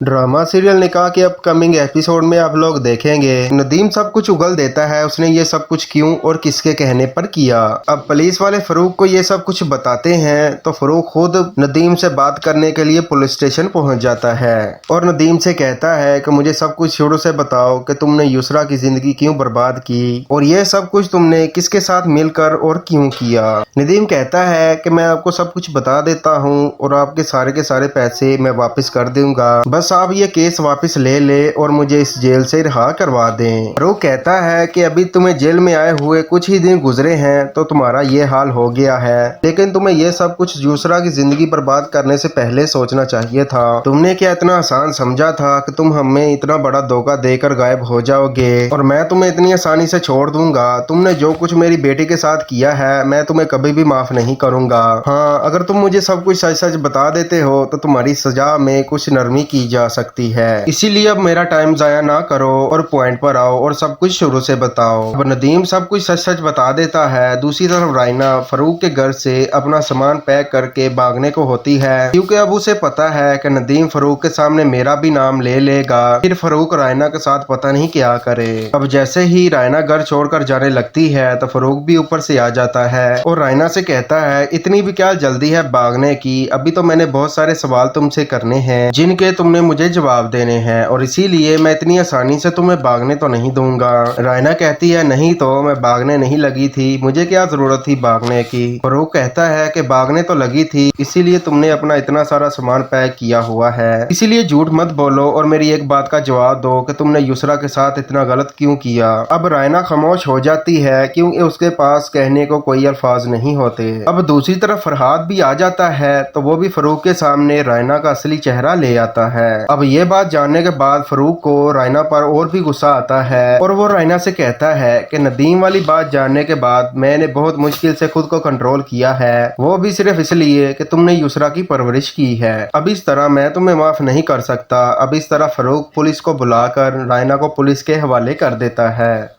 Drama serial निकाह के upcoming episode में आप लोग देखेंगे नदीम सब कुछ उगल देता है उसने ये सब कुछ क्यों और किसके कहने पर किया। अब पुलिस वाले फरूक को ये सब कुछ बताते हैं तो फरूक खुद नदीम से बात करने के लिए पुलिस स्टेशन पहुंच जाता है और नदीम से कहता है कि मुझे सब कुछ शुरू से बताओ कि तुमने युसरा की जिंदगी क्यों बर्बाद की और ये सब कुछ तुमने किसके साथ मिलकर और क्यों किया। नदीम कहता है कि मैं आपको सब कुछ बता देता हूँ और आपके सारे पैसे मैं वापस कर दूंगा, बस आप ये केस वापस ले ले और मुझे इस जेल से रिहा करवा दें। फरूक कहता है कि अभी तुम्हें जेल में आए हुए कुछ ही दिन गुजरे हैं तो तुम्हारा ये हाल हो गया है, लेकिन तुम्हें ये सब कुछ युसरा की जिंदगी बर्बाद करने से पहले सोचना चाहिए था। तुमने क्या इतना आसान समझा था कि तुम हमें इतना बड़ा धोखा देकर गायब हो जाओगे और मैं तुम्हें इतनी आसानी से छोड़ दूंगा। तुमने जो कुछ मेरी बेटी के साथ किया है मैं तुम्हें कभी भी माफ नहीं करूंगा। हाँ, अगर तुम मुझे सब कुछ सच सच बता देते हो तो तुम्हारी सजा में कुछ नरमी की जा सकती है, इसीलिए अब मेरा टाइम जाया ना करो और पॉइंट पर आओ और सब कुछ शुरू से बताओ। अब नदीम सब कुछ सच सच बता देता है। दूसरी तरफ रायना फरूक के घर से अपना सामान पैक करके भागने को होती है क्योंकि अब उसे पता है कि नदीम फरूक के सामने मेरा भी नाम ले लेगा, फिर फरूक रायना के साथ पता नहीं क्या करे। अब जैसे ही रायना घर छोड़कर जाने लगती है तो फरूक भी ऊपर से आ जाता है और रायना से कहता है इतनी भी क्या जल्दी है भागने की, अभी तो मैंने बहुत सारे सवाल तुमसे करने हैं जिनके तुमने मुझे जवाब देने हैं और इसीलिए मैं इतनी आसानी से तुम्हें भागने तो नहीं दूंगा। रायना कहती है नहीं तो मैं भागने नहीं लगी थी, मुझे क्या जरूरत थी भागने की। फरूक कहता है कि भागने तो लगी थी, इसीलिए तुमने अपना इतना सारा सामान पैक किया हुआ है, इसीलिए झूठ मत बोलो और मेरी एक बात का जवाब दो कि तुमने युसरा के साथ इतना गलत क्यों किया। अब रायना खामोश हो जाती है क्योंकि उसके पास कहने को कोई अल्फाज नहीं होते। अब दूसरी तरफ फरहाद भी आ जाता है तो वो भी फरूक के सामने रायना का असली चेहरा ले आता है। अब ये बात जानने के बाद फरूक को रायना पर और भी गुस्सा आता है और वो रायना से कहता है कि नदीम वाली बात जानने के बाद मैंने बहुत मुश्किल से खुद को कंट्रोल किया है, वो भी सिर्फ इसलिए कि तुमने युसरा की परवरिश की है। अब इस तरह मैं तुम्हें माफ नहीं कर सकता। अब इस तरह फरूक पुलिस को बुलाकर रायना को पुलिस के हवाले कर देता है।